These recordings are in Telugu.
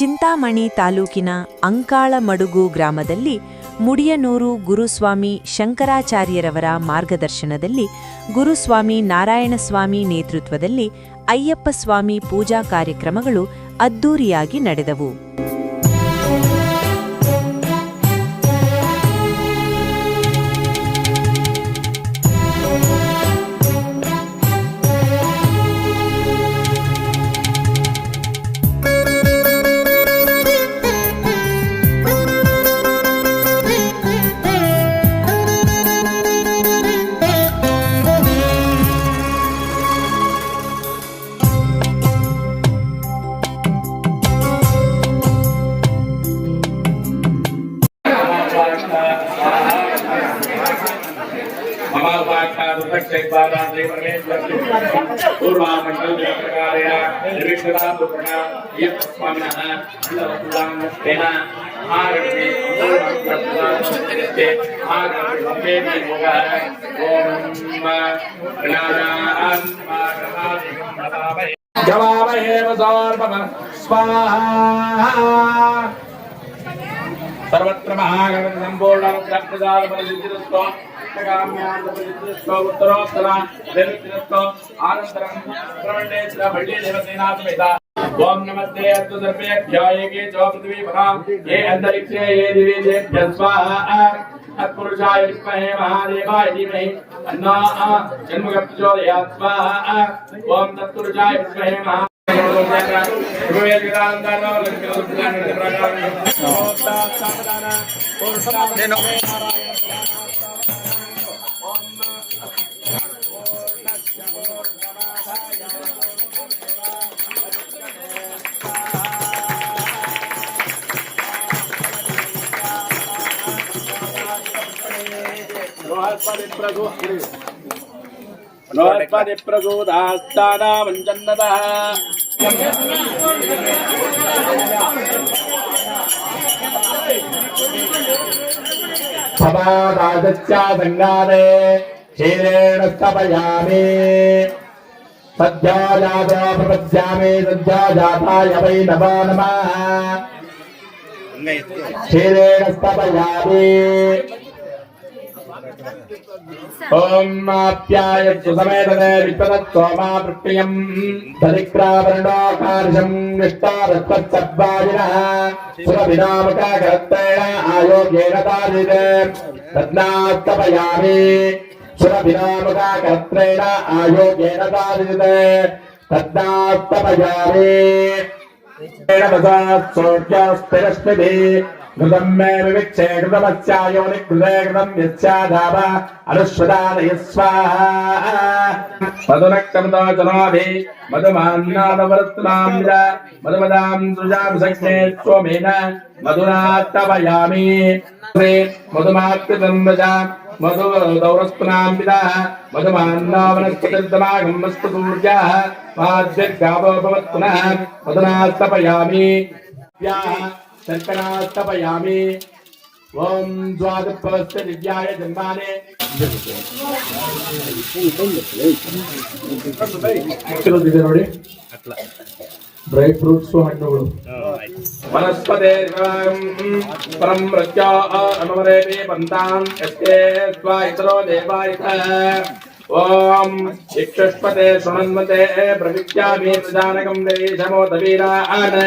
ಚಿಂತಾಮಣಿ ತಾಲೂಕಿನ ಅಂಕಾಳಮಡುಗು ಗ್ರಾಮದಲ್ಲಿ ಮುಡಿಯನೂರು ಗುರುಸ್ವಾಮಿ ಶಂಕರಾಚಾರ್ಯರವರ ಮಾರ್ಗದರ್ಶನದಲ್ಲಿ ಗುರುಸ್ವಾಮಿ ನಾರಾಯಣಸ್ವಾಮಿ ನೇತೃತ್ವದಲ್ಲಿ ಅಯ್ಯಪ್ಪ ಸ್ವಾಮಿ ಪೂಜಾ ಕಾರ್ಯಕ್ರಮಗಳು ಅದ್ದೂರಿಯಾಗಿ ನಡೆದವು. सर्वत्र महागणपति संपूर्ण ओम नमस्ते अस्तु सर्वेभ्यो एके च पृथ्वी परां ये अंतरिक्षे ये दिवे तेभ्यः स्वाहा तत्पुरुषाय विद्महे महादेवाय धीमहि तन्नो जन्मप्रचोदयात् स्वाहा ओम तत्पुरुषाय विद्महे महा नोत्पदि प्रसूदास्ताना वञ्चन्नतः सभादागत्या संगादे क्षीरेण स्थपयामि सद्या जाता प्रपद्यामि सद्या जाताय वै नमो नमः क्षीरेण स्थपयामि ओम आप्यायतु समेतने विपदत्वमा प्रत्ययं धरिक्रावर्णोकारशं निष्ठारत्वत्सब्बाजिनः सुरभिनामकाकर्तेण आयोगेन तादिते तद्नास्तपयामि सुरभिनामकाकर्तेण आयोगेन तादिते तद्नास्तपयामि घृतं मे विविक्षे घृतमस्यायोनि कृते घृतं यस्याधाव अनुश्वदानय स्वाहा मधुनक्तमतो जनाभि मधुमान्नादवर्तनां च मधुमदां सृजां सख्ये स्वमेन मधुनात्तपयामि मधुमाकृतं व्रज मधुदौरस्पनां पिता मधुमान्नावनस्पतिर्दमागं वस्तु सूर्यः पाद्यर्गावो भवत्पुनः मधुनात्तपयामि शर्करास्तपयामि ओम द्वादशपवस्य दिव्याय जन्माने ನೋಡಿ ड्राई फ्रूट्स हಣ್ಣುಗಳು वनस्पते परम प्रत्या अमरेति पंतां यस्ते स्वा इतरो देवायतः ओम इक्षुष्पते सुनन्मते प्रविद्यामि प्रजानकं देशमोदवीरान्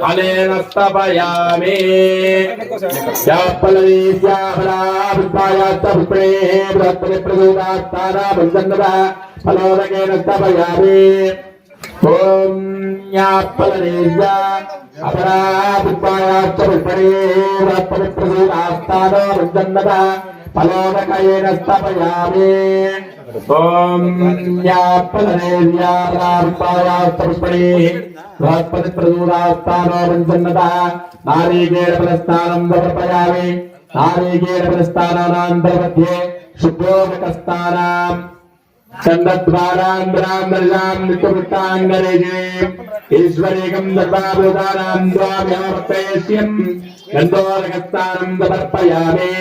अनेन स्तपयामि यापलवीद्याफलाभिद्वायास्तपुष्पणे बृहत्पतिप्रसूदास्तारा भञ्जन्नतः फलोदकेन स्तपयामि ओम यापलवीद्या अपराभिद्वायास्तपुष्पणे बृहत्पतिप्रसूदास्तारा भञ्जन्नतः फलोदकेन स्तपयामि ओम यापलवीद्याफलाभिद्वायास्तपुष्पणे बृहत्पतिप्रसूदास्तारा भञ्जन्नतः नारीकेणफलस्नानं समर्पयामि नारीकेणफलस्नानान्तर्मध्ये शुद्धोदकस्नानां चन्द्रद्वारान्द्रां नित्यवृत्ताङ्गरेजे ईश्वरेकं सर्वाभूतानां द्वाभ्यामर्पयस्यं गन्धोदकस्नानं समर्पयामि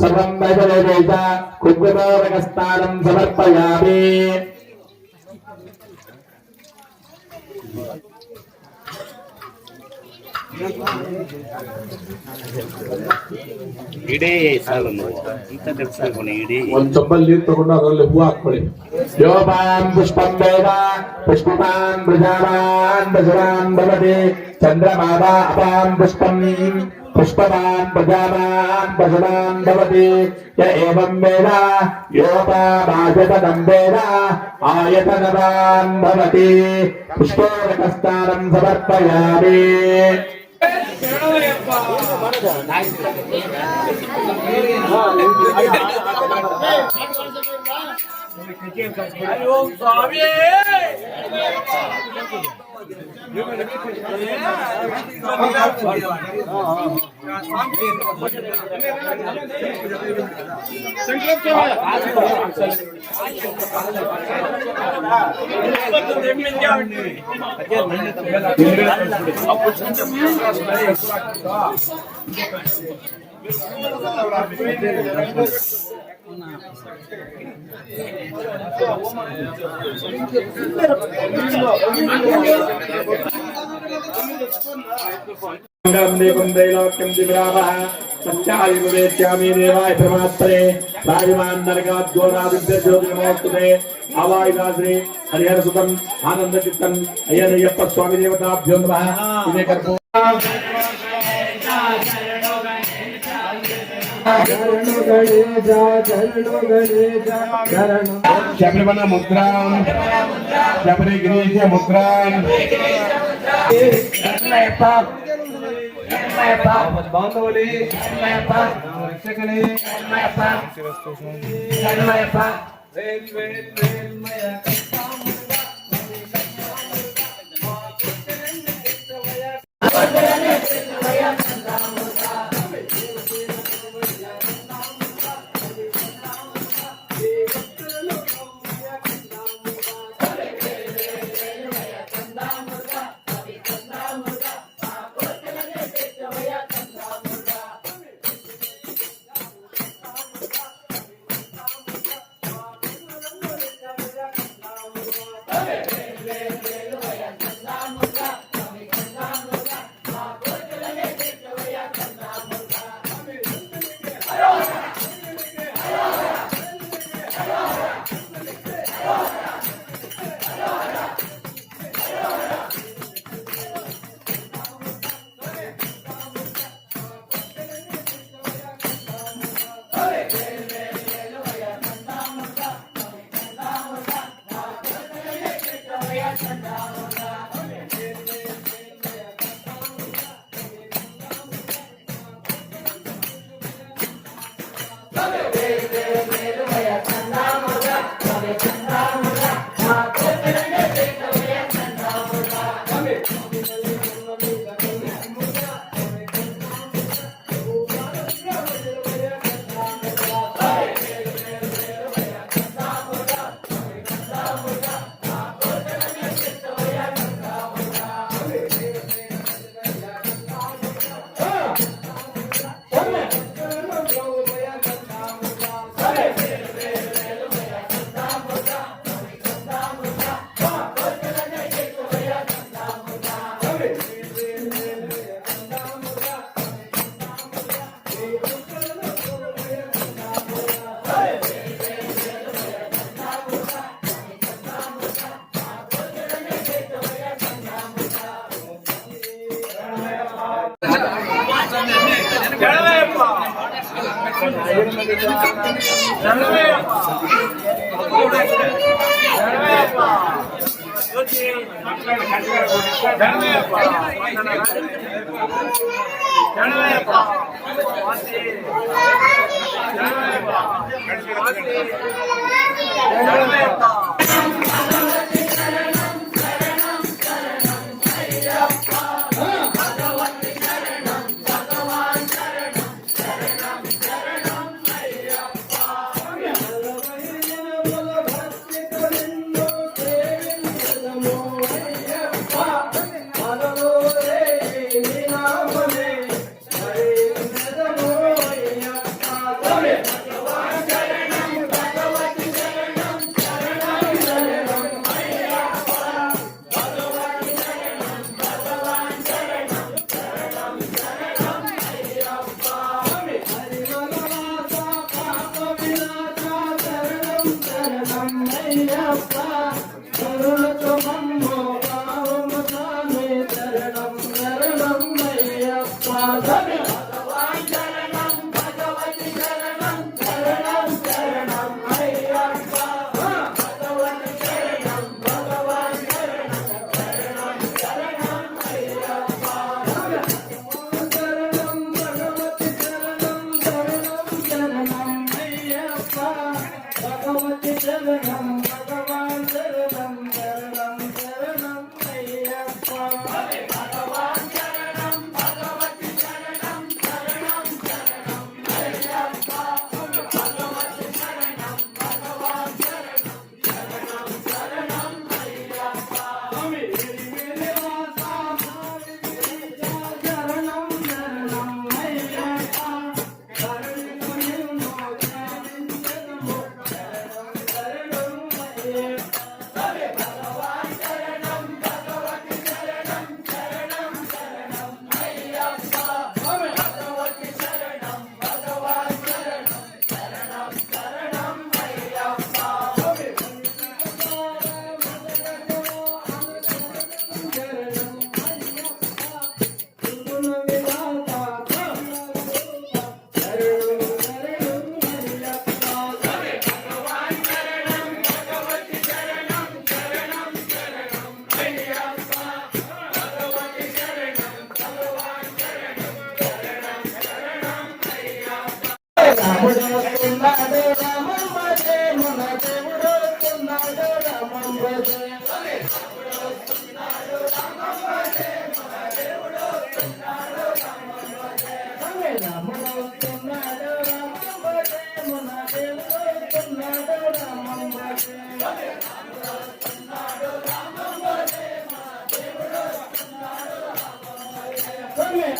सर्वं वैदवेद कुग्गोदकस्नानं समर्पयामि ಇಡೀ ಸಾಲು ಇಂಥ ತೆಗೆಸ್ಬೇಕು ಇಡೀ ಒಂದು ಚೊಂಬಲ್ಲಿ ನೀರು ತಗೊಂಡು ಅದರಲ್ಲಿ ಹೂವು ಹಾಕೊಳ್ಳಿ. ಯೋಪಾನ್ ಪುಷ್ಪಂ ವೇದ ಪುಷ್ಪಪಾನ್ ಪ್ರಜಾವಾನ್ ಪ್ರಜವಾನ್ ಭವತಿ ಚಂದ್ರಮಾವ ಅಪಾನ್ ಪುಷ್ಪಂ पुष्पवान् प्रजावान् प्रजवान् भवति य एवं वेद योपामायतनं वेद आयतनवान् भवति पुष्पोदकस्नानं समर्पयामि. ैलोक्यं दिव्रावः सत्यायुर्वेद्यामि देवाय परमात्मने राजमान नरकाद्योनादिव्यज्योतिर्नमोस्तुते आवायुदाश्री हरिहरसुतं आनन्दचित्तम् अय्यनय्यप्प स्वामी देवताभ्यो नमः. इमे कर्पूर शबरिमल मुद्रा शबरिगिरीश मुद्रा बांधवली रक्षकने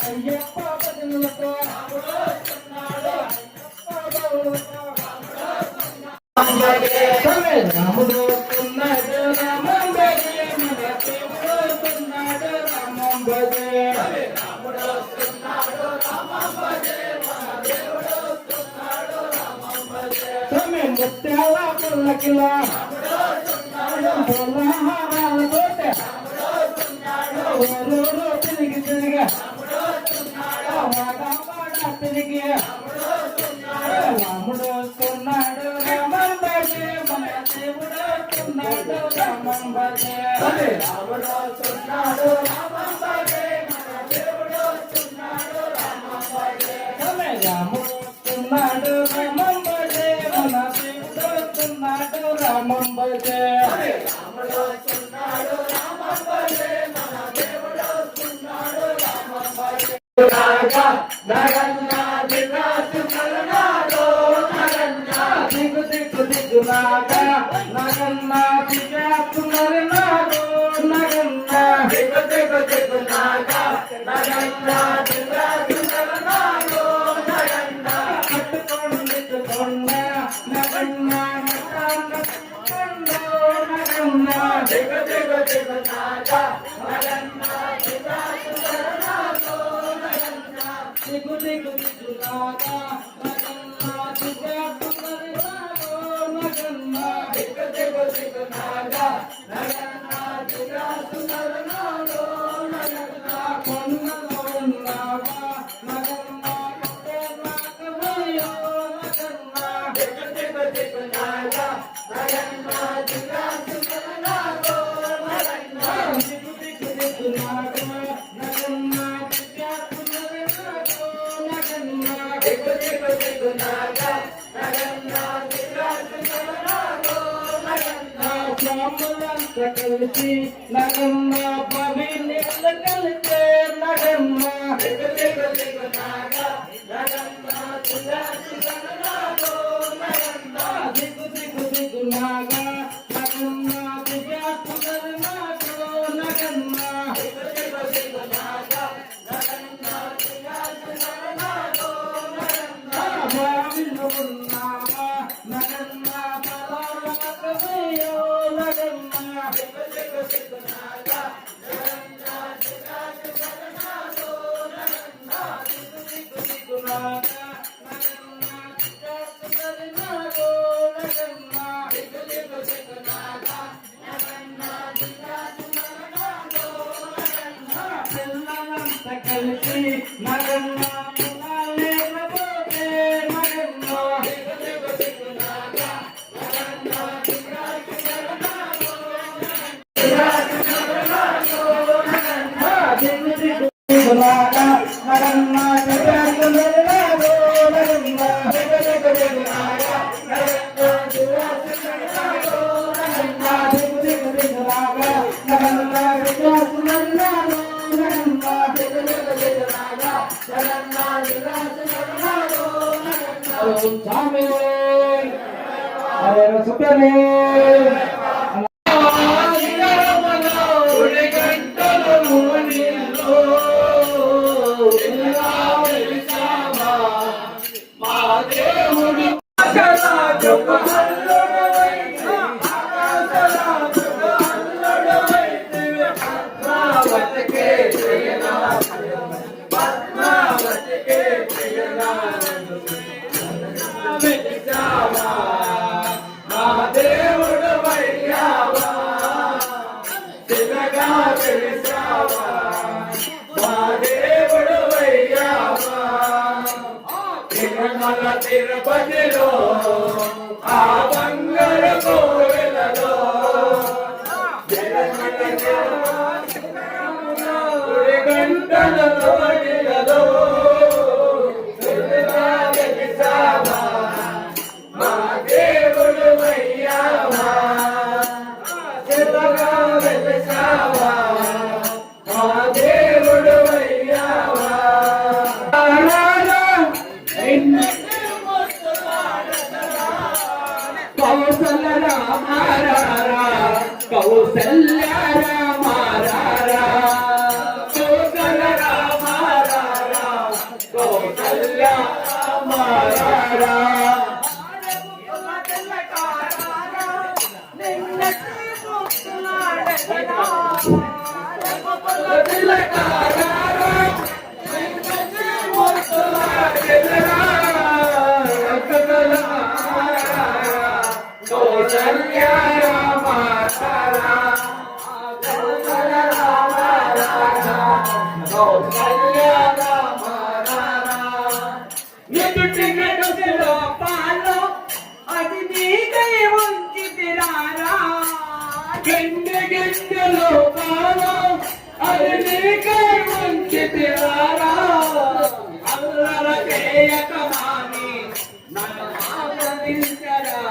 అయ్యప్ప భజనలతో రాముడు వస్తున్నాడు రామం భజే మన దేవుడు వస్తున్నాడు రామం భజే రాముడు వస్తున్నాడు రామం భజే మన దేవుడు వస్తున్నాడు రామం భజే ముత్యాల పుల్లకిలా రాముడు వస్తున్నాడు పొలహారాల తోట రాముడు వస్తున్నాడు ఊరూరు తిరిగి తిరిగి రాముడు వస్తున్నాడు వాడ వాడ తిరిగి రాముడు వస్తున్నాడు రాముడు వస్తున్నాడు రామం భజే మన దేవుడు వస్తున్నాడు రామం భజే రాముడు వస్తున్నాడు రామం భజే మన దేవుడు వస్తున్నాడు రామం భజే రాముడు వస్తున్నాడు రామం భజే మన దేవుడు వస్తున్నాడు రామం భజే రాముడు వస్తున్నాడు రామం భజే మన దేవుడు వస్తున్నాడు రామం భజే నగన్నా దిగాసు కలనాడో నగన్నా దిగు దిగు దిగు నాగా నగన్నా దిగాసు నరనాడో నగన్నా దిగు దిగు దిగు నాగా నగన్నా దిగాసు నరనాడో నగన్నా కట్టుకొండ నగన్నా నగన్నా నగన్నా దిగు దిగు దిగు నాగా నగన్నా దిగాసు నరనాడో నగన్నా దిగు దిగు దిగు నాగా నగన్నా దిగాసు నరనాడో నగన్నా దిగు దిగు దిగు నాగా నగన్నా దిగాసు నరనాడో నగన్నా కొండలో ఉన్నావా నగన్నా కొట్టే నాగమయ్యో నగన్నా దిగు దిగు దిగు నాగా నగన్నా దిగాసు నరనాడో నగన్నా దిగు దిగు దిగు నాగా నగన్నా దిగాసు నరనాడో నగన్నా దిగు దిగు దిగు నాగా నగన్నా దిగాసు నరనాడో నగన్నా స్వాములంత కలిసి నగన్నా పవిత్ర కలిసే నగన్నా దిగు దిగు దిగు నాగా నగన్నా దిగాసు నరనాడో నగన్నా దిగు దిగు దిగు నాగా నగన్నా దిగాసు నరనాడో నగన్నా దిగు దిగు దిగు నాగా నగన్నా దిగాసు నరనాడో నగన్నా బావిలో ఉన్నావా నగన్నా బలరామయ్యో నగన్నా దిగు దిగు దిగు నాగా నగన్నా దిగాసు నరనాడో నగన్నా దిగు దిగు దిగు నాగా నగన్నా దిగాసు నరనాడో నగన్నా దిగు దిగు దిగు నాగా నగన్నా దిగాసు నరనాడో నగన్నా పిల్లలంతా కలిసి నగన్నా పొలాలేకపోతే నగన్నా దిగు దిగు దిగు నాగా నగన్నా దిగాసు నరనాడో నగన్నా దిగు దిగు దిగు నాగా నగన్నా దిగాసు నరనాడో నగన్నా దిగు దిగు దిగు నాగా నగన్నా దిగాసు నరనాడో నగన్నా దిగు దిగు దిగు నాగా నగన్నా దిగాసు నరనాడో స్వామి హరే సుఖనే తిరుపతిలో ఆ బంగారు కోవెలలో గంటలలో మా దేవుడు అయ్యావా శివగా వెలిసావా మా దేవుడు అయ్యావా కౌసల్య రామారా కౌసల్య రామారా కౌసల్య రామారా కౌసల్య రామారా గిండెలో పాలో అది నీకై వంచితిరారా అల్లర చేయక మాని నన్ను ఆదరించరా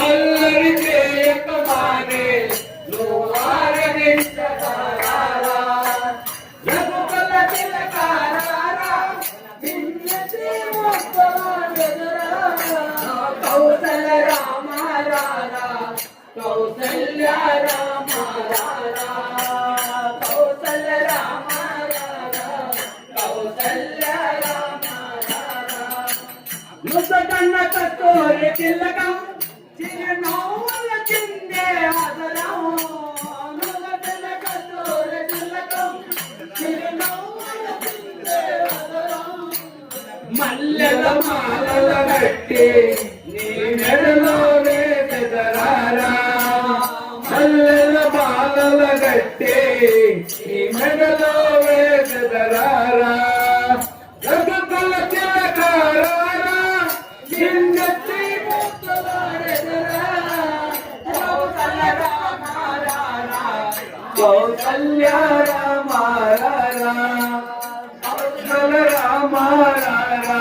అల్లరి చేయక మాని నువ్వు ఆదరించరా రఘుకుల తిలకారా నిన్నటి మొత్తలాడెదరా కౌసల్య రామారా కౌసల్య రామారా కౌసల్య రామారా కౌసల్య రామారా ముసకన్న కస్తూరి తిలకం చిరునవ్వుల చిందే ఆదరం ముసకన్న కస్తూరి తిలకం చిరునవ్వుల చిందే ఆదరం మల్లెల మాలల గట్టి నీ మెడలో వేదరారా మల్లెల మాలల గట్టి నీ మెడలో వేదరారా రఘుకుల తిలకారా చిన్నటి ముత్తలాడెదరా కౌసల్య రామారా కౌసల్య రామారా కౌసల్య రామారా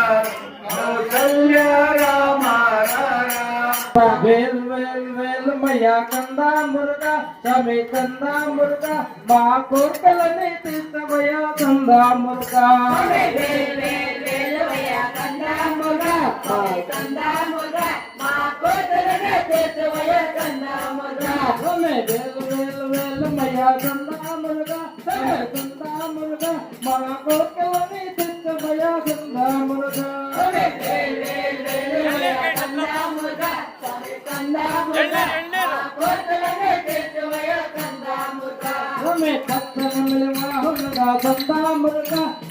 కౌసల్య రామారా వేల్ వేల్ వేల్ మయ్యా కందా మురుగా సమీ కందా మురుగా మా కోర్కలని తీర్చవయ్యా కందా మురుగా వేల్ వేల్ వేల్ మయ్యా కందా మురుగా సమీ కందా మురుగా మా కోర్కలని తీర్చవయ్యా కందా మురుగా వేల్ వేల్ వేల్ మయ్యా కందా మురుగా సమీ కందా మురుగా మా కోర్కలని తీర్చవయ్యా కందా మురుగా వేల్ వేల్ వేల్ మయ్యా కందా మురుగా సమీ కందా మురుగా మా కోర్కలని తీర్చవయ్యా కందా మురుగా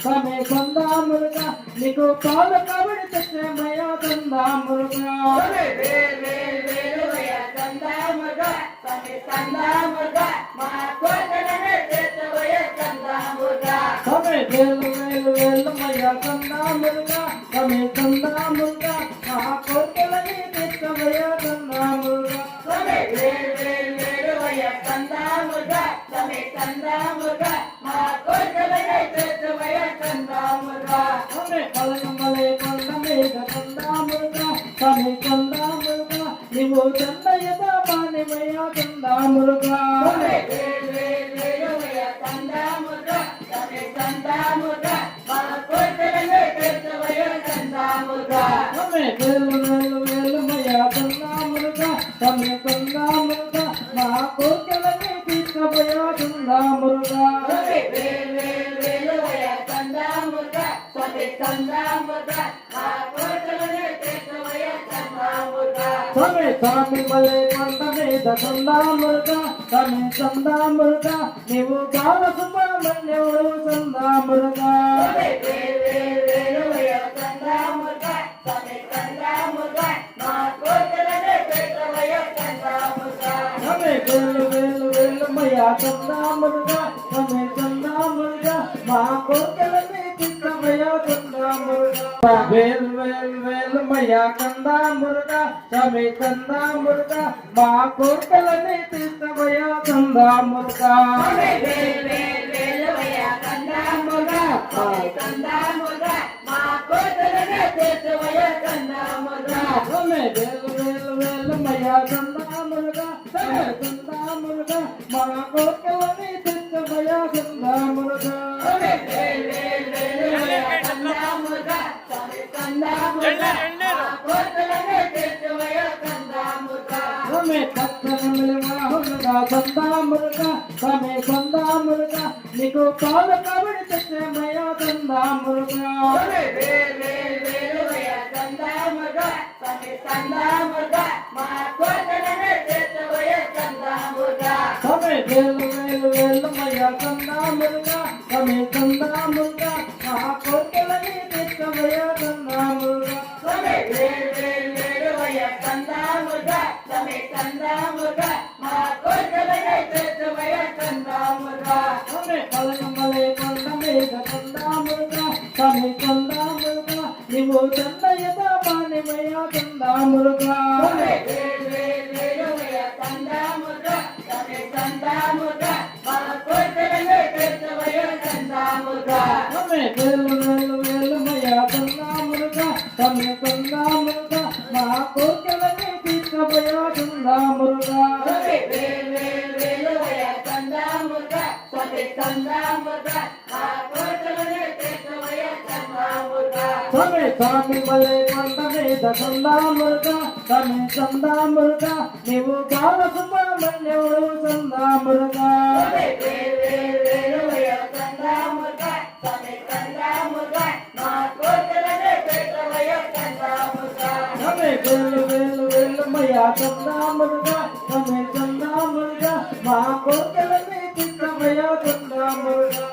సమీ కందా మురుగా నీకు పాలు కబడి తెచ్చమయ్యా కందా మురుగా వేల్ వేల్ వేల్ మయ్యా కందా మురుగా సమీ కందా మురుగా మా కోర్కలని తీర్చవయ్యా కందా మురుగా సమీ వేలు వేలు వేలు మయ్యా కందా మురుగా సమీ కందా మురుగా మా కోర్కలని తెచ్చమయ్యా కందా మురుగా వేల్ వేల్ వేల్ మయ్యా కందా మురుగా సమీ కందా మురుగా మా కోర్కలని తీర్చవయ్యా కందా మురుగా కలకమలే కొండ మీద కందా మురుగా సమీ కందా మురుగా నీవు చందయ్యదా మానిమయ్యా కందా మురుగా వేల్ వేల్ వేల్ మయ్యా కందా మురుగా సమీ కందా మురుగా మా కోర్కలని తీర్చవయ్యా కందా మురుగా మురుగా స్వామి స్వామి మలే కొండ మీద చందా మురుగా స్వామి చందా మురుగా నీవు బాల సుబ్రహ్మణ్యుడు చందా మురుగా వేలు వేలు వేలు మయ్యా చందా మురుగా స్వామి చందా మురుగా మా కోరికలని తీర్చవయ్యా చందా మురుగా వేలు వేలు వేలు మయ్యా చందా మురుగా స్వామి చందా మురుగా మా కోరికలని తీర్చవయ్యా చందా మురుగా వేలు వేలు వేలు మయ్యా చందా మురుగా చందా మురుగా మా కోరికలని తీర్చవయ్యా చందా మురుగా మురుగా నీకు పాలు కబడి తెచ్చమయ్యా చందా మురుగా వేలు వేలు వేలు మయ్యా చందా మురుగా స్వామి చందా మురుగా మా కోరికలని తెచ్చమయ్యా చందా మురుగా పలకమలే కొండ మీద చందా మురుగా స్వామి చందా మురుగా నీవు చందయ్యత పానిమయ్యా చందా మురుగా వేలు వేలు వేలు మయ్యా చందా మురుగా స్వామి చందా మురుగా మా కోరికలని తీర్చబోయా చందా మురుగా స్వామి స్వామి మలే కొండ మీద చందా మురుగా స్వామి చందా మురుగా నీవు బాల సుబ్రహ్మణ్యుడు చందా మురుగా వేలు వేలు వేలు మయ్యా చందా మురుగా స్వామి చందా మురుగా మా కోరికలని తీర్చవయ్యా చందా మురుగా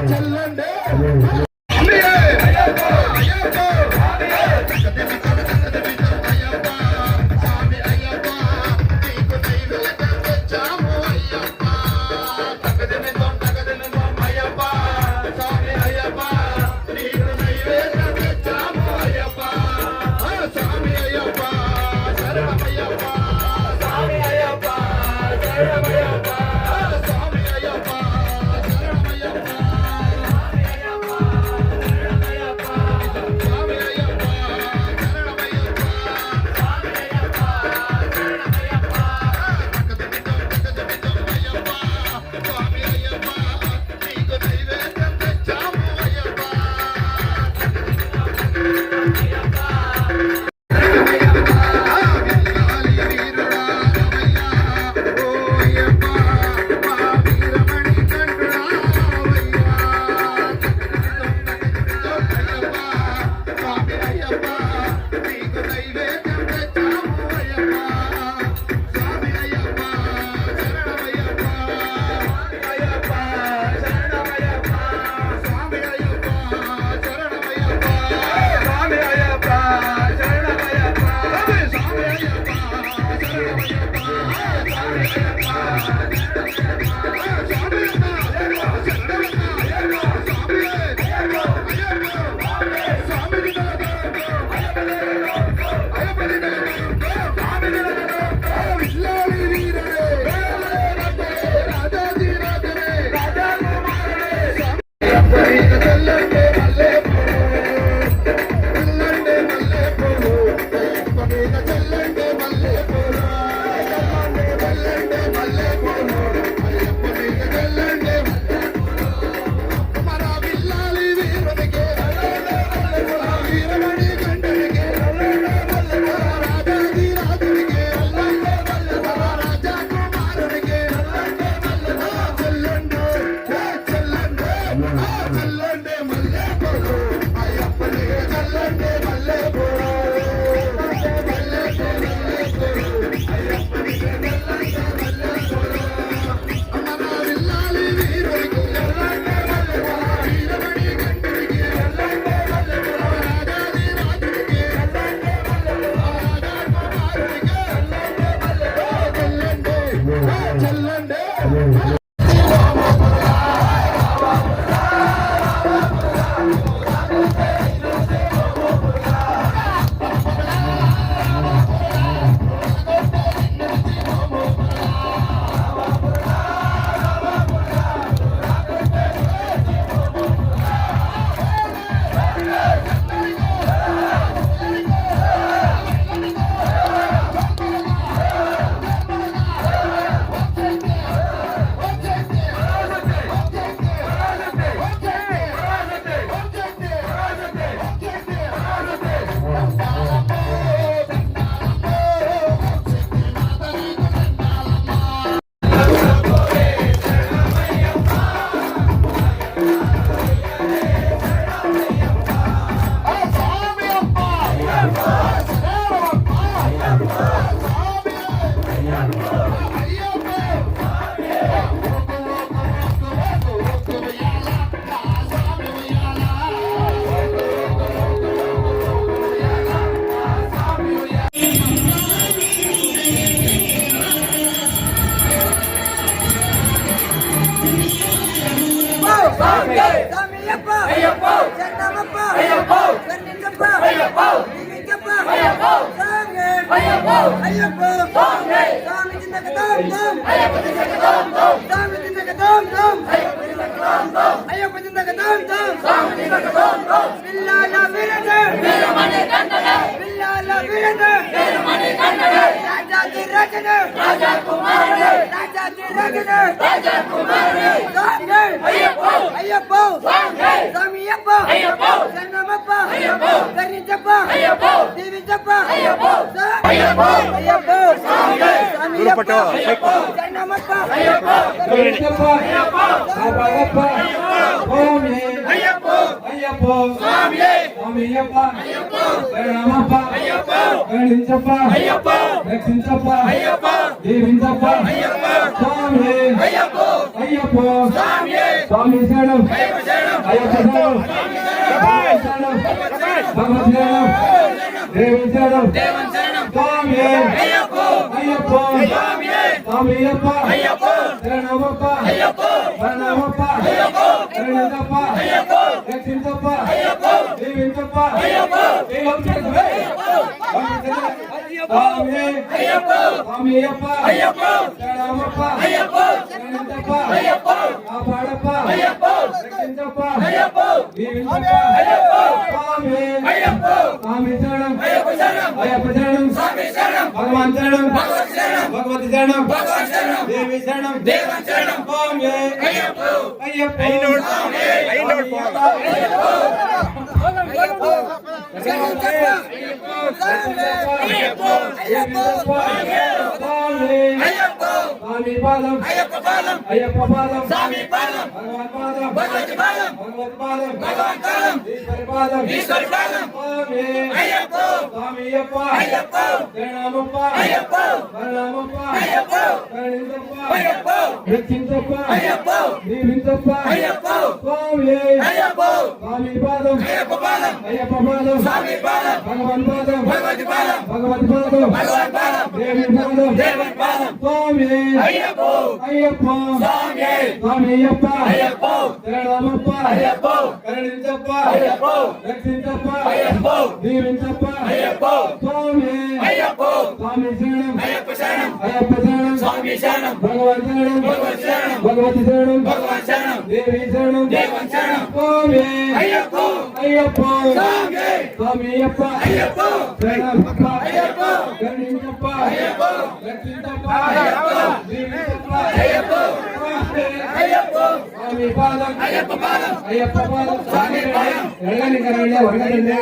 చల్లండి మల్లె పూలు అయ్యప్ప స్వామి జిందగ దాం దాం అయ్యప్ప జిందగ దాం దాం స్వామి జిందగ దాం దాం అయ్యప్ప జిందగ దాం దాం స్వామి జిందగ దాం దాం బిల్లాల వీరద వీరమణి కంఠన బిల్లాల వీరద వీరమణి కంఠన రాజాది రాజన రాజా కుమారుడు రాజాది రాజన రాజా కుమారుడు స్వామి అయ్యప్ప అయ్యప్ప స్వామి స్వామి అయ్యప్ప అయ్యప్ప శరణమప్ప అయ్యప్ప కరిచప్ప అయ్యప్ప దీవిచప్ప అయ్యప్ప అయ్యప్ప అయ్యప్ప స్వామి స్వామి అయ్యప్ప శరణమప్ప అయ్యప్ప కరిచప్ప అయ్యప్ప బాబప్ప స్వామి అయ్యప్ప అయ్యప్ప స్వామి స్వామి అయ్యప్ప అయ్యప్ప శరణమప్ప అయ్యప్ప కరిచప్ప అయ్యప్ప రక్షించప్ప అయ్యప్ప దీవించప్ప అయ్యప్ప స్వామి అయ్యప్ప అయ్యప్ప స్వామి స్వామి శరణం అయ్యప్ప శరణం అయ్యప్ప శరణం భగవత్ శరణం దేవి శరణం స్వామి అయ్యప్ప అయ్యప్ప స్వామి అయ్యప్ప అయ్యప్ప శరణమప్ప అయ్యప్ప శరణమప్ప అయ్యప్ప శరణమప్ప అయ్యప్ప రక్షించప్ప అయ్యప్ప దీవించప్ప అయ్యప్ప స్వామి అయ్యప్ప స్వామి అయ్యప్ప అయ్యప్ప శరణమప్ప అయ్యప్ప శరణమప్ప అయ్యప్ప కాపాడప్ప అయ్యప్ప రక్షించప్ప అయ్యప్ప దీవించప్ప అయ్యప్ప స్వామి అయ్యప్ప స్వామి శరణం అయ్యప్ప శరణం అయ్యప్ప శరణం స్వామి శరణం భగవాన్ శరణం భగవత్ శరణం భగవతి శరణం భగవాన్ శరణం దేవి శరణం దేవన్ శరణం స్వామి అయ్యప్ప అయ్యప్ప స్వామి అయ్యప్ప స్వామి పాదం అయ్యప్ప పాదం అయ్యప్ప పాదం స్వామి పాదం భగవాన్ పాదం భగవతి పాదం భగవత్ పాదం భగవాన్ పాదం ఈశ్వరి పాదం ఈశ్వరి పాదం స్వామి అయ్యప్ప స్వామి అయ్యప్ప అయ్యప్ప శరణమప్ప అయ్యప్ప శరణమప్ప అయ్యప్ప శరణించప్ప అయ్యప్ప రక్షించప్ప అయ్యప్ప దీవించప్ప అయ్యప్ప స్వామి అయ్యప్ప స్వామి పాదం అయ్యప్ప పాదం అయ్యప్ప పాదం స్వామి పాదం భగవాన్ పాదం భగవతి పాదం భగవత్ పాదం భగవాన్ పాదం దేవి పాదం దేవన్ పాదం స్వామి అయ్యప్ప అయ్యప్ప స్వామి స్వామి అయ్యప్ప అయ్యప్ప శరణమప్ప అయ్యప్ప కరుణించప్ప అయ్యప్ప రక్షించప్ప అయ్యప్ప దీవించప్ప అయ్యప్ప స్వామి అయ్యప్ప స్వామి శరణం అయ్యప్ప శరణం అయ్యప్ప శరణం స్వామి శరణం భగవాన్ శరణం భగవత్ శరణం భగవతి శరణం భగవాన్ శరణం దేవి శరణం దేవన్ శరణం స్వామి అయ్యప్ప అయ్యప్ప స్వామి స్వామి అయ్యప్ప అయ్యప్ప శరణమప్ప అయ్యప్ప కరుణించప్ప అయ్యప్ప రక్షించప్ప అయ్యప్ప దీవించప్ప అయ్యప్ప అయ్యప్ప స్వామి పాదం అయ్యప్ప పాదం అయ్యప్ప పాదం స్వామి పాదం ఎళ్ళని కరండి వరగండి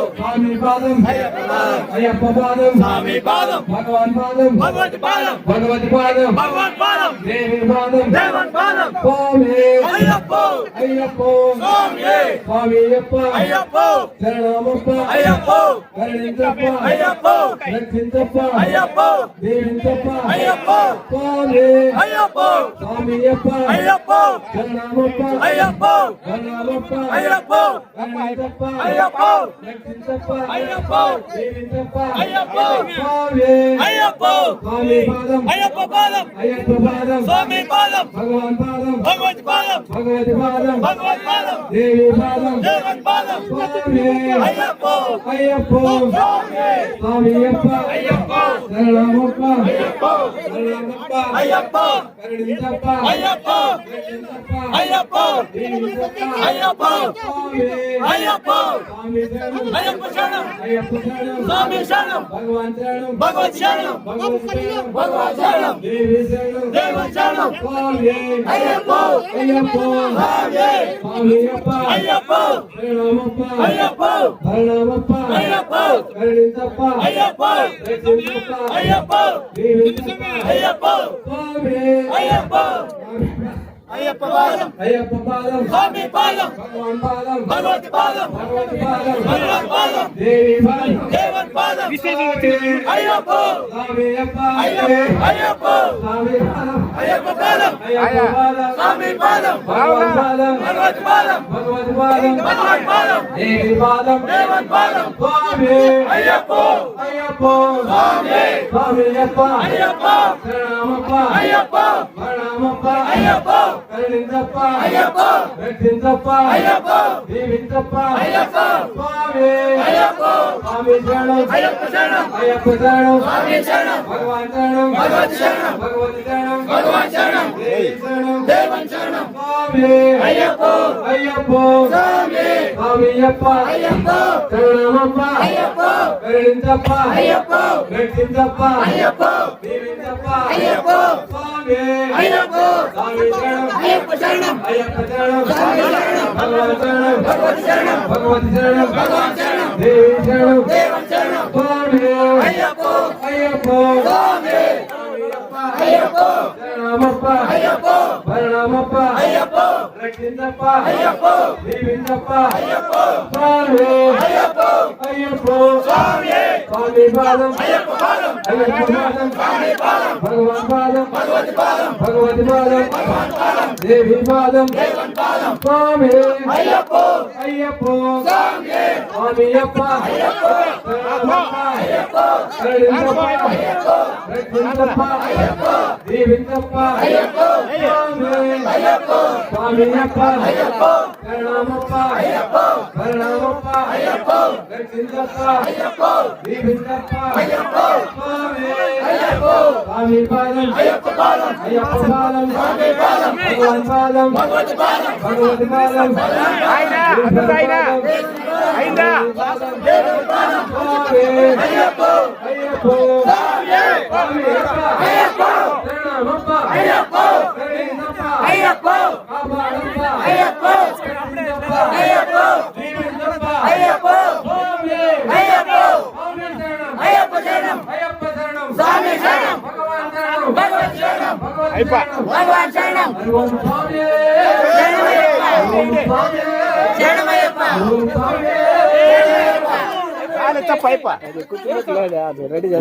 స్వామి పాదం అయ్యప్ప పాదం స్వామి పాదం భగవాన్ పాదం భగవతి పాదం భగవతి పాదం భగవాన్ పాదం దేవి పాదం దేవన్ పాదం స్వామి అయ్యప్ప అయ్యప్ప స్వామి స్వామి అయ్యప్ప అయ్యప్ప శరణమప్ప అయ్యప్ప కరుణించప్ప అయ్యప్ప రక్షించప్ప అయ్యప్ప దీవించప్ప అయ్యప్ప స్వామి అయ్యప్ప స్వామి అయ్యప్ప అయ్యప్ప శరణమప్ప అయ్యప్ప శరణమప్ప అయ్యప్ప కరుణించప్ప అయ్యప్ప రక్షించప్ప అయ్యప్ప దీవించప్ప అయ్యప్ప స్వామి అయ్యప్ప స్వామి పాదం అయ్యప్ప పాదం అయ్యప్ప పాదం స్వామి పాదం భగవాన్ పాదం భగవతి పాదం భగవతి పాదం భగవత్ పాదం దేవి పాదం దేవన్ పాదం స్వామి అయ్యప్ప అయ్యప్ప స్వామి అయ్యప్ప అయ్యప్ప శరణమప్ప అయ్యప్ప శరణమప్ప అయ్యప్ప కరుణించప్ప అయ్యప్ప రక్షించప్ప అయ్యప్ప దీవించప్ప అయ్యప్ప స్వామి అయ్యప్ప స్వామి శరణం అయ్యప్ప శరణం అయ్యప్ప శరణం స్వామి శరణం భగవాన్ శరణం భగవత్ శరణం భగవత్ శరణం భగవాన్ శరణం దేవి శరణం దేవన్ శరణం స్వామి అయ్యప్ప అయ్యప్ప స్వామి అయ్యప్ప అయ్యప్ప శరణమప్ప అయ్యప్ప శరణమప్ప అయ్యప్ప కరుణించప్ప అయ్యప్ప రక్షించప్ప అయ్యప్ప దీవించప్ప అయ్యప్ప స్వామి అయ్యప్ప అయ్యప్ప పాదం అయ్యప్ప పాదం స్వామి పాదం భగవాన్ పాదం భగవతి పాదం భగవతి పాదం భగవాన్ పాదం దేవి పాదం దేవన్ పాదం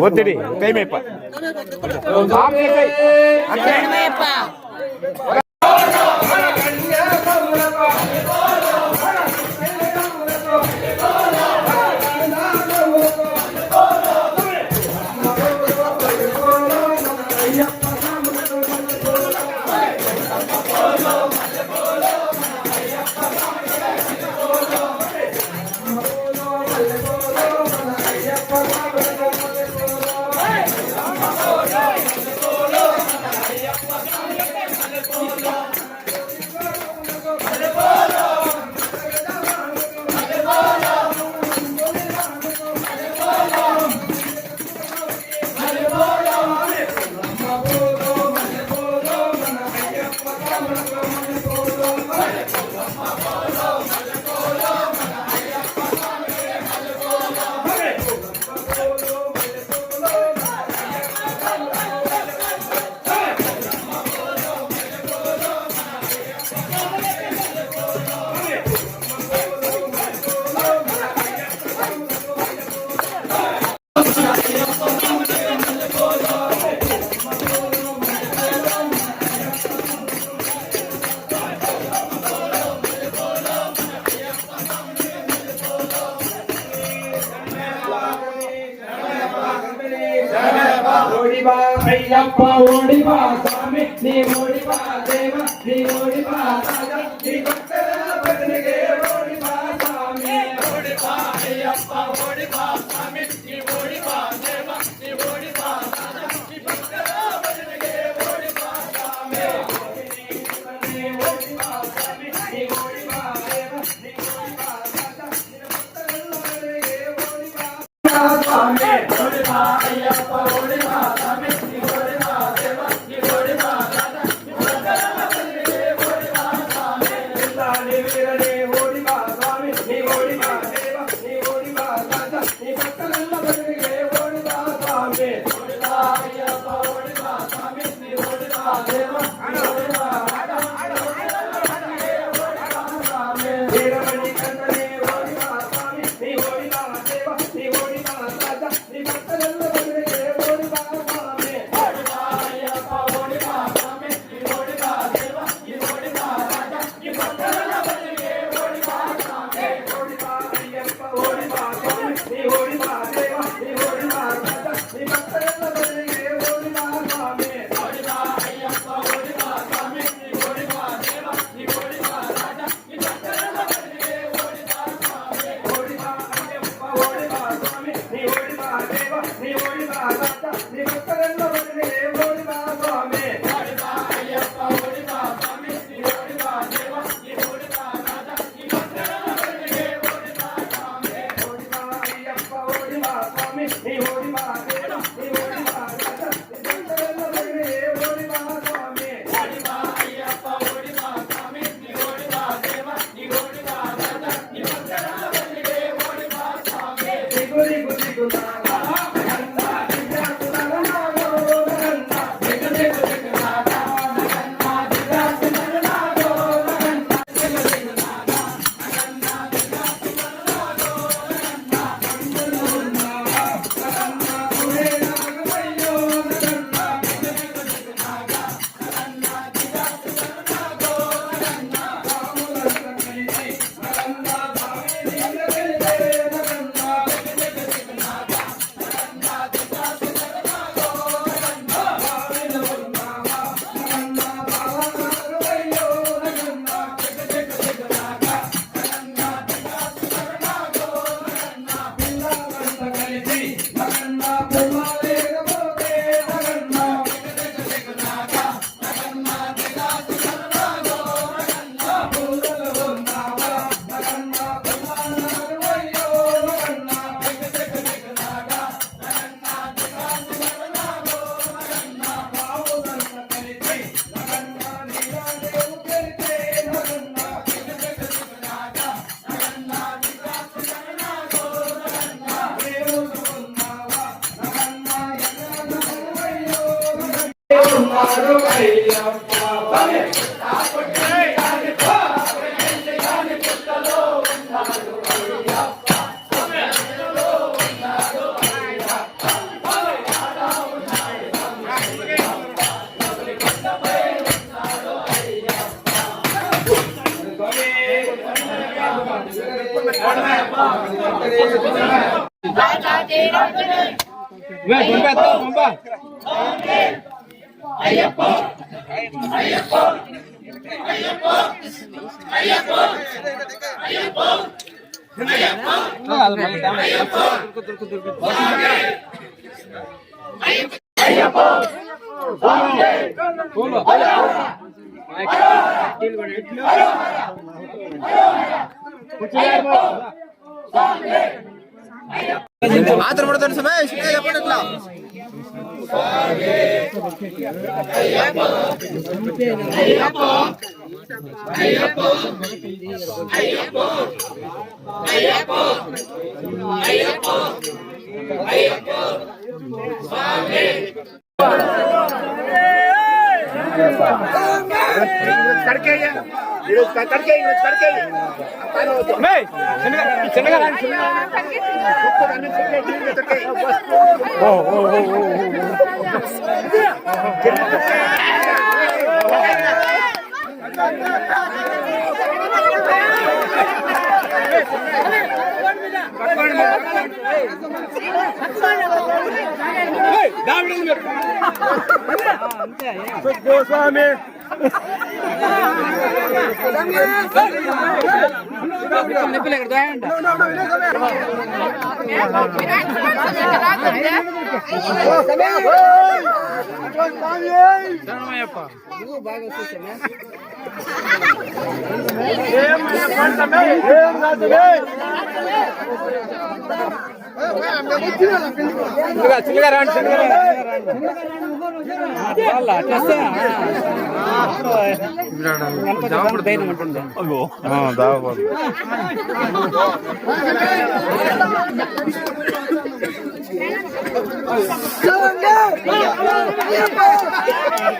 ఒత్తిడి టైం అయిపో అయ్యప్ప ఓడివా స్వామి నీ ఓడివా దేవ నీ ఓడివా రాజా నీ భక్తుల బతికే ఓడివా స్వామి ఓడివా అయ్యప్ప ఓడివా స్వామి నీ ఓడివా దేవ నీ ఓడివా రాజా నీ భక్తుల బతికే ఓడివా స్వామి నీ ఓడివా స్వామి నీ ఓడివా దేవ నీ ఓడివా రాజా నీ భక్తుల బతికే ఓడివా స్వామి ఓడివా అయ్యప్ప ఓడివా స్వామి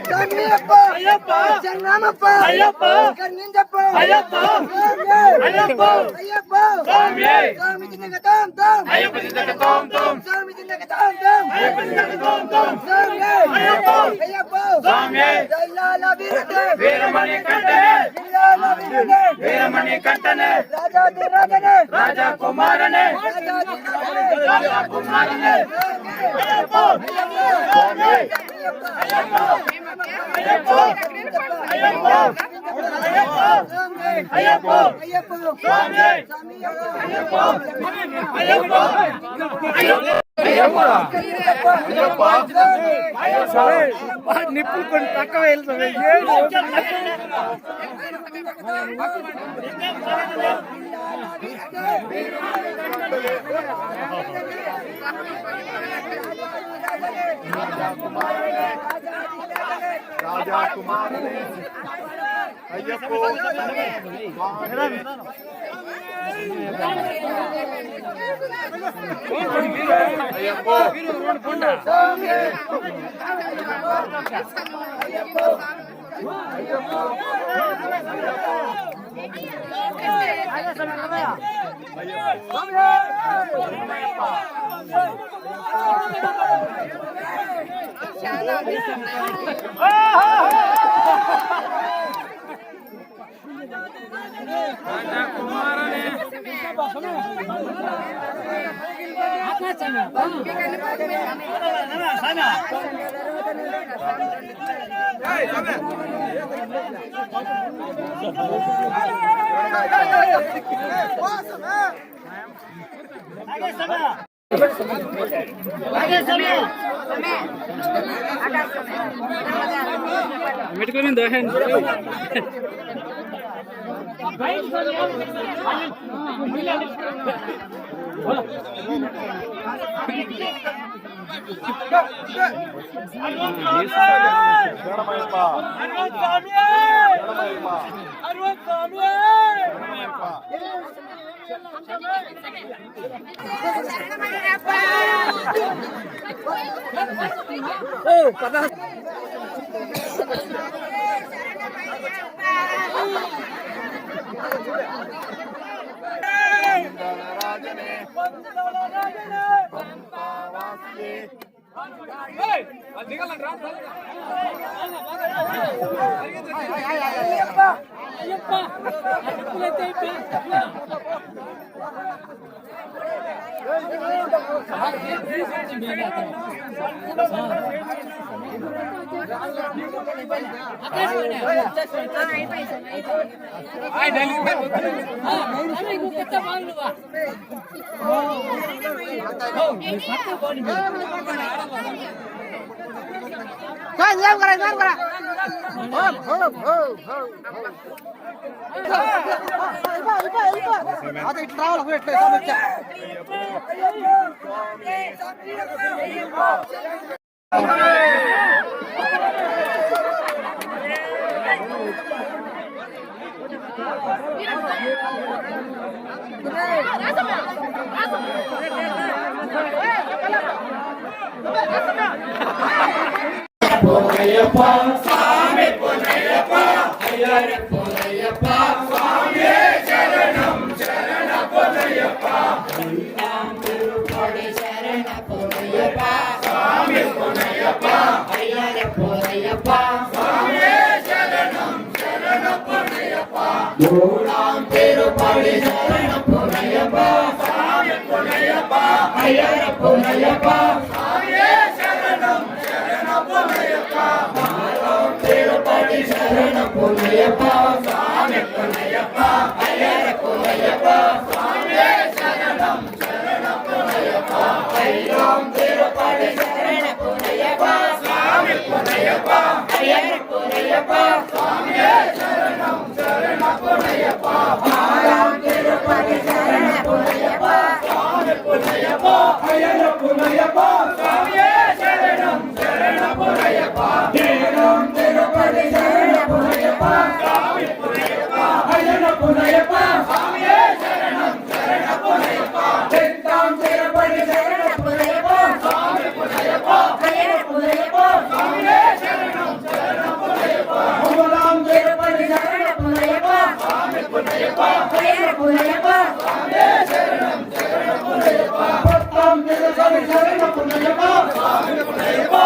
Come here! శరణమప్ప కర్ణించప్ప స్వామి జిందగ తాం తాం స్వామి జిందగ తాం తాం స్వామి జల్లాల వీరమణి కంటనే రాజాది రాజనే రాజా కుమారనే నిప్పులు కొన్ని తక్కువ వెళ్తాయి రాజా కుమారనే అయ్యప్ప పెట్టుకొని దోహన్ శరణం స్వామి శరణప్పయ్యప్ప అయ్యప్పయ్యప్ప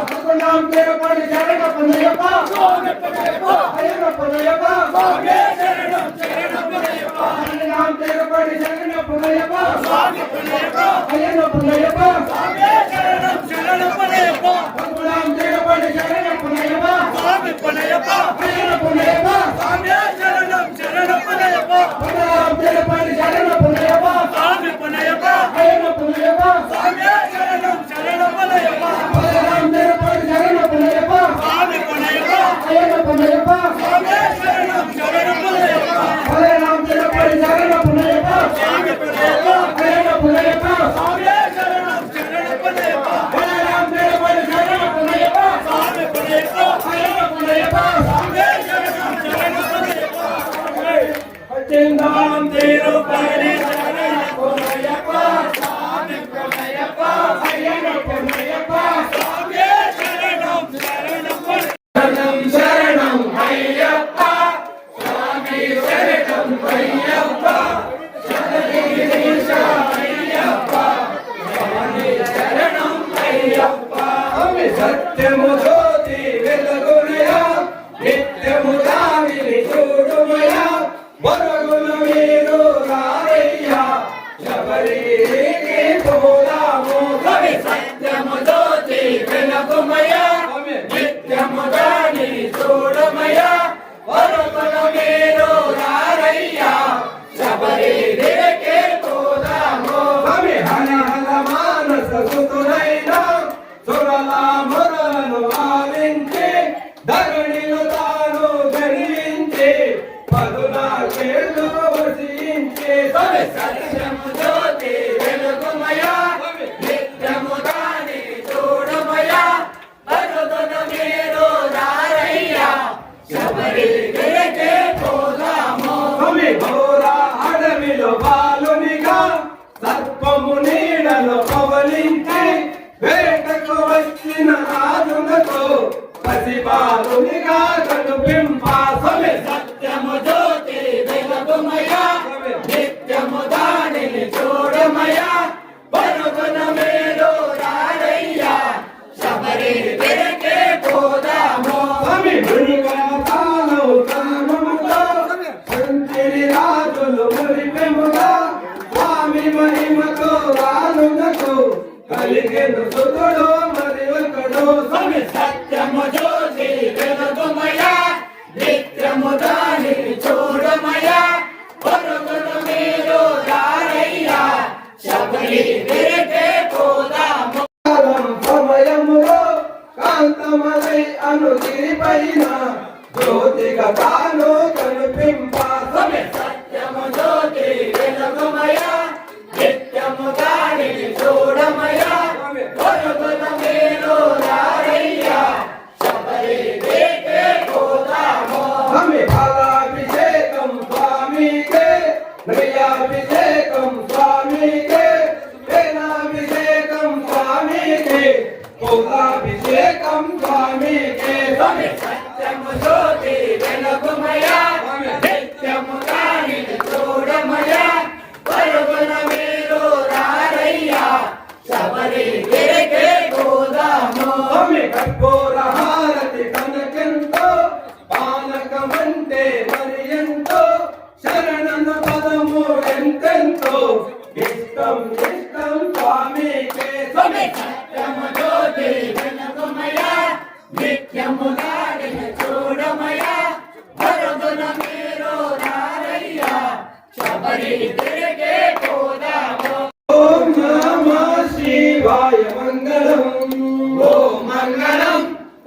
పద్మనాభం తిరుపతి శరణప్పయ్యప్ప అయ్యప్పయ్యప్ప పద్మనాభం తిరుపతి శరణప్పయ్యప్ప అయ్యప్పయ్యప్ప పద్మనాభం తిరుపతి శరణప్పయ్యప్ప అయ్యప్పయ్యప్ప పద్మనాభం తిరుపతి శరణప్పయ్యప్ప అయ్యప్పయ్యప్ప పద్మనాభం తిరుపతి శరణప్పయ్యప్ప అయ్యప్పయ్యప్ప పద్మనాభం తిరుపతి శరణప్పయ్యప్ప అయ్యప్పయ్యప్ప పద్దెందాం తిరుపతి శరణప్పయ్యప్ప స్వామి పొన్నయ్యప్ప అయ్యప్పయ్యప్ప స్వామి శరణం శరణం శరణం అయ్యప్ప స్వామి శరణం అయ్యప్ప శరణీశ అయ్యప్ప స్వామి శరణం అయ్యప్ప స్వామి సత్యము జ్యోతి వెలుగునయా నిత్యము దానిని చూడుమయా వరగుల మీరు రారయ్యా శబరికి పోదాము కవి సత్యము జ్యోతి వెలుగుమయా నిత్యము దానిని చూడుమయా వరగుల మీరు రారయ్యా శబరికి పోదాము కవి హల హల మానస సుతులైనా సురల మురలను ఆలించి ధరణిలో తాను ధరించి పదునాకేళ్ళు వసించి సత్యము జ్యోతి వెలుగుమయా నిత్యము దాని చూడమయా పరుగున మీరు రారయ్యా శబరికి పోదాము ఘోర అడవిలో బాలునిగా సర్పము నీడలో పవలించి వేటకు వచ్చిన రాజునకు పసిబాలునిగా కనుపింప సత్యము జ్యోతి వెలుగుమయా నిత్యము దానిని చూడమయా పరుగున మీరు రారయ్యా శబరికి పోదాము మృగాలు కామముతో సంచిరి రాజులు మురిపెముగా స్వామి మహిమతో రానునకు కలిగెను సుతుడు మరి ఒకడు సత్యము జ్యోతి వెలుగుమయా నిత్యము దానిని చూడమయా పరుగున మీరు రారయ్యా శబరికి పోదాము సమయములో కాంతమలై అనుగిరిపైన జ్యోతిగా తాను కనిపింప సత్యము జ్యోతి వెలుగుమయా నిత్యము దానిని చూడమయా పరుగున మీరు రారయ్యా శబరికి పోదాము ఫలాభిషేకం స్వామికే ప్రియాభిషేకం స్వామికే వేలాభిషేకం స్వామికే పూలాభిషేకం స్వామికే సత్యము జ్యోతి వెలుగుమయా నిత్యము దానిని చూడమయా పరుగున మీరు రారయ్యా శబరికి పోదాము కర్పూర హారతి కనకెంతో పానకమంటే మరి ఎంతో శరణను పదము ఎంతెంతో ఇష్టం ఇష్టం స్వామికే సత్యము జ్యోతి వెలుగుమయా నిత్యము దానిని చూడమయా పరుగున మీరు రారయ్యా శబరికి పోదాము ఓం నమః శివాయ మంగళం ఓం మంగళం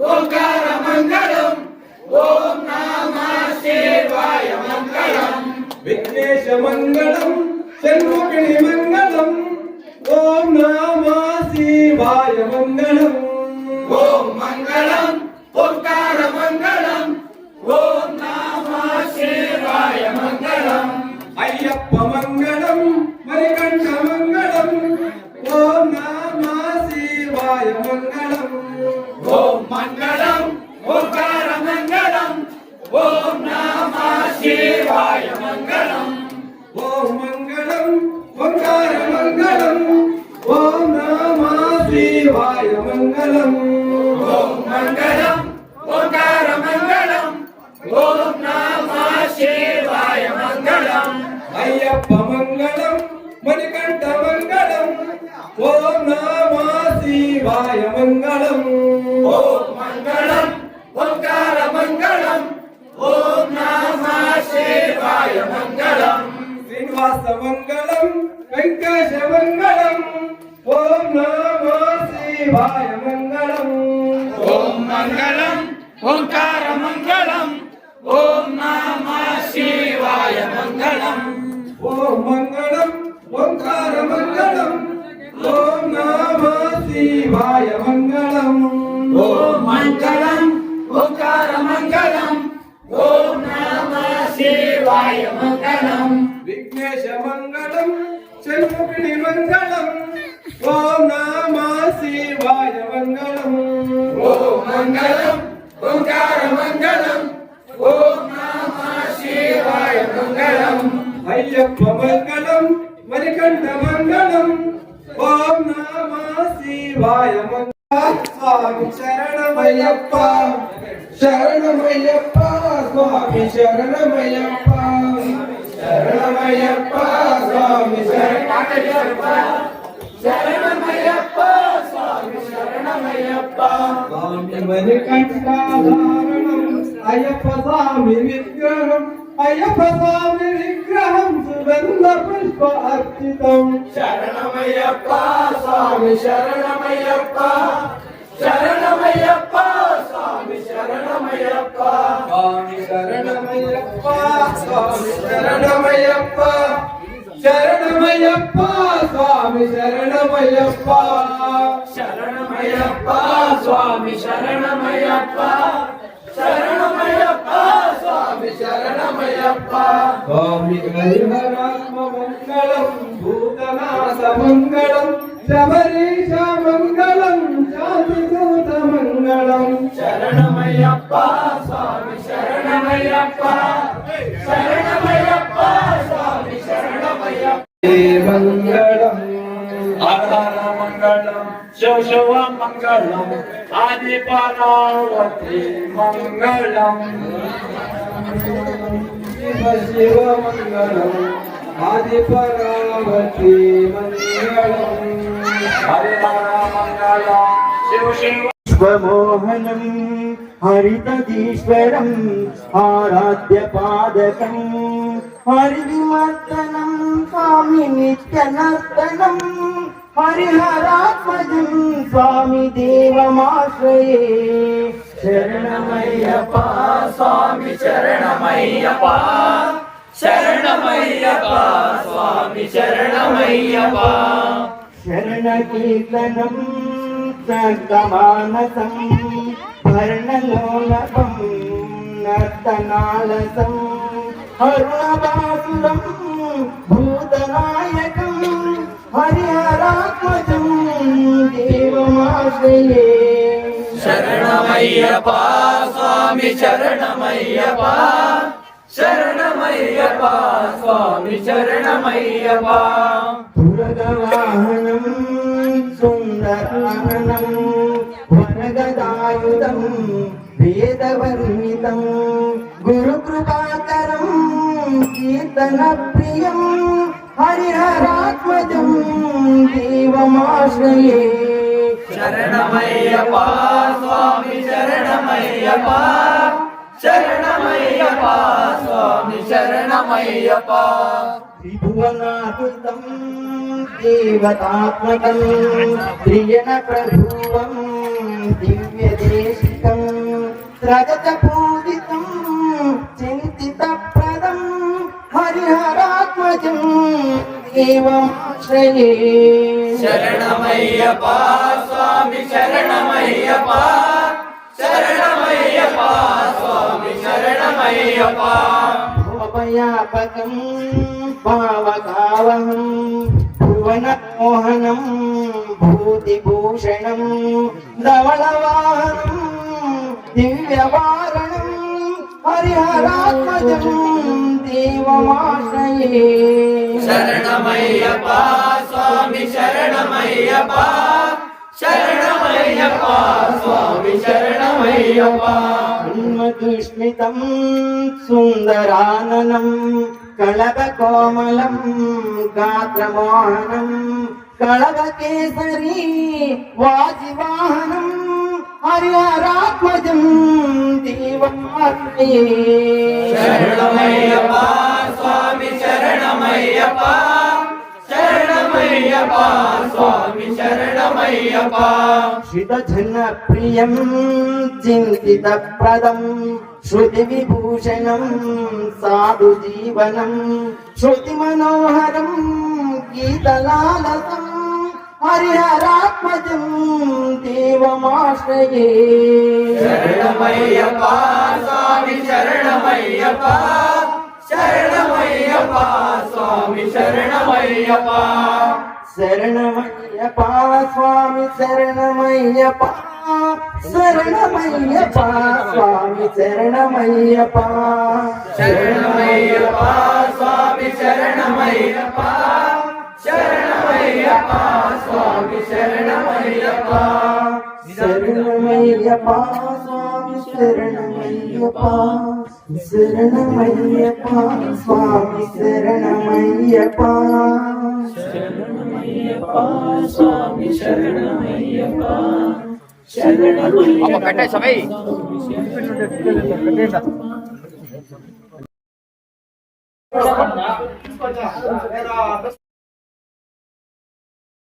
ఓంకార మంగళం ఓం నమః శివాయ మంగళం విఘ్నేశ మంగళం షణ్ముఖిని మంగళం ఓం నమః శివాయ మంగళం ఓం మంగళం ఓంకార మంగళం ఓం నమః శివాయ మంగళం అయ్యప్ప మంగళం మణికంఠ మంగళం ఓం నమః శివాయ మంగళం ఓం మంగళం ఓంకార మంగళం ఓం నమః శివాయ మంగళం ఓం ఓంకార మంగళం ఓం నమః శివాయ మంగళం ఓం మంగళం ఓంకార మంగళం ఓం నమః శివాయ మంగళం అయ్యప్ప మంగళం మణికంఠ మంగళం ఓం నమః శివాయ మంగళం ఓం మంగళం ఓంకార మంగళం ఓం నమః శివాయ మంగళం శ్రీనివాస మంగళం వెంకటేశ మంగళం ఓం నమః శివాయ మంగళం ఓం మంగళం ఓంకార మంగళం ఓం నమః శివాయ మంగళం ఓం మంగళం ఓంకార మంగళం ఓం నమః శివాయ మంగళం ఓం మంగళం ఓంకార మంగళం ఓం నమః శివాయ మంగళం విఘ్నేశ మంగళం షణ్ముఖిని మంగళం ఓం నమః శివాయ మంగళం ఓం మంగళం ఓంకార మంగళం ఓం నమః శివాయ మంగళం అయ్యప్ప మంగళం మణికంఠ మంగళం ఓం నమః శివాయ మంగళం స్వామి శరణమయ్యప్ప శరణమయ్యప్ప స్వామి శరణమయ్యప్ప శరణమయ్యప్ప స్వామి శరణమయ్యప్ప శరణమయ్యప్ప స్వామి శరణమయ్యప్ప స్వామి మణికంఠాధారణం అయ్యప్ప స్వామి విగ్రహం అయ్యప్ప స్వామి విగ్రహం సుగంధ పుష్ప అర్చితం శరణమయ్యప్ప స్వామి శరణమయ్యప్ప శరణమయ్యప్ప స్వామి శరణమయ్యప్ప స్వామి శరణమయ్యప్ప స్వామి శరణమయ్యప్ప శరణమయ్యప్ప స్వామి శరణమయ్యప్ప శరణమయ్యప్ప స్వామి శరణమయ్యప్ప శరణమయ్యప్ప స్వామి శరణమయ్యప్ప స్వామి హరిహరాత్మ మంగళం భూతనాథ మంగళం శబరీశ మంగళం శాంతిదూత మంగళం శరణమయ్యప్ప స్వామి శరణమయ్యప్ప శరణమయ్యప్ప స్వామి శరణమయ్యప్ప మంగళం ఆధార మంగళం శివ మంగళం ఆది పార్వతి మంగళం శివ మంగళం ఆది పరావతి మంగళం హరిహర మంగళం శివ విశ్వమోహనం హరితదీశ్వరం ఆరాధ్యపాదకం హరివిమర్దనం స్వామి నిత్యనర్తనం హరిహరాత్మజం స్వామి దేవమాశ్రయే శరణమయ్యప్ప స్వామి శరణమయ్యప్ప శరణమయ్యప్ప స్వామి శరణమయ్యప్ప శరణకీర్తనం సంగమానసం వర్ణలోలభం నర్తనాలసం అరుణవాసురం భూతనాయకం హరిహరాత్మజం దేవమాశ్రయే శరణమయ్యప్ప స్వామి శరణమయ్యప్ప శరణమయ్యప్ప స్వామి శరణమయ్యప్ప పురగవాహనం సుందరాననం వరగదాయుధం వేదవర్ణితం గురుకృపాకరం కీర్తన ప్రియం హరిహరాత్మజం దేవమాశ్రయే శరణమయ్యప్ప స్వామి శరణమయ్యప్ప శరణమయ్యప్ప స్వామి శరణమయ్యప్ప త్రిభువనాకృతం దేవతాత్మకం త్రియణ ప్రభువం దివ్యదేశికం రజత పూజితం చింతిత ప్రదం హరిహరాత్మజం దేవమాశ్రయే శరణమయ్యప్ప స్వామి శరణమయ్యప్ప శరణమయ్యప్ప స్వామి శరణమయ్యప్ప భవయాపకం భావకావహం భువనమోహనం భూతిభూషణం ధవళవాహనం దివ్యవారణం హరిహరాత్మజం దేవమాశ్రయే శరణమయ్యప్ప స్వామి శరణమయ్యప్ప శరణమయ్యప్ప స్వామి శరణమయ్యప్ప ఉన్మదుష్మితం సుందరాననం కళగకోమలం గాత్రమోహనం కళగకేసరీ వాజివాహనం హరిహరాత్మజం దేవమాత్మయే శరణమయ్యప్ప స్వామి శరణమయ్యప్ప శరణమయ్యప్ప స్వామి శరణమయ్యప్ప శ్రితజన ప్రియం చింతిత ప్రదం శృతి విభూషణం సాధు జీవనం శృతి మనోహరం గీతలాలసం హరిహరాత్మజం దేవమాశ్రయే శరణమయ్యప్ప స్వామి శరణమయ్యప్ప శరణమయ్యప్ప స్వామి శరణమయ్యప్ప శరణమయ్యప్ప స్వామి శరణమయ్యప్ప శరణమయ్యప్ప స్వామి శరణమయ్యప్ప శరణమయ్యప్ప స్వామి శరణమయ్యప్ప శరణమయ్యప్ప స్వామి శరణమయ్యప్ప శరణమయ్యప్ప స్వామి శరణమయ్యప్ప శరణమయ్యప్ప స్వామి శరణమయ్యప్ప స్వామి శరణమయ్యప్ప శరణమయ్యప్ప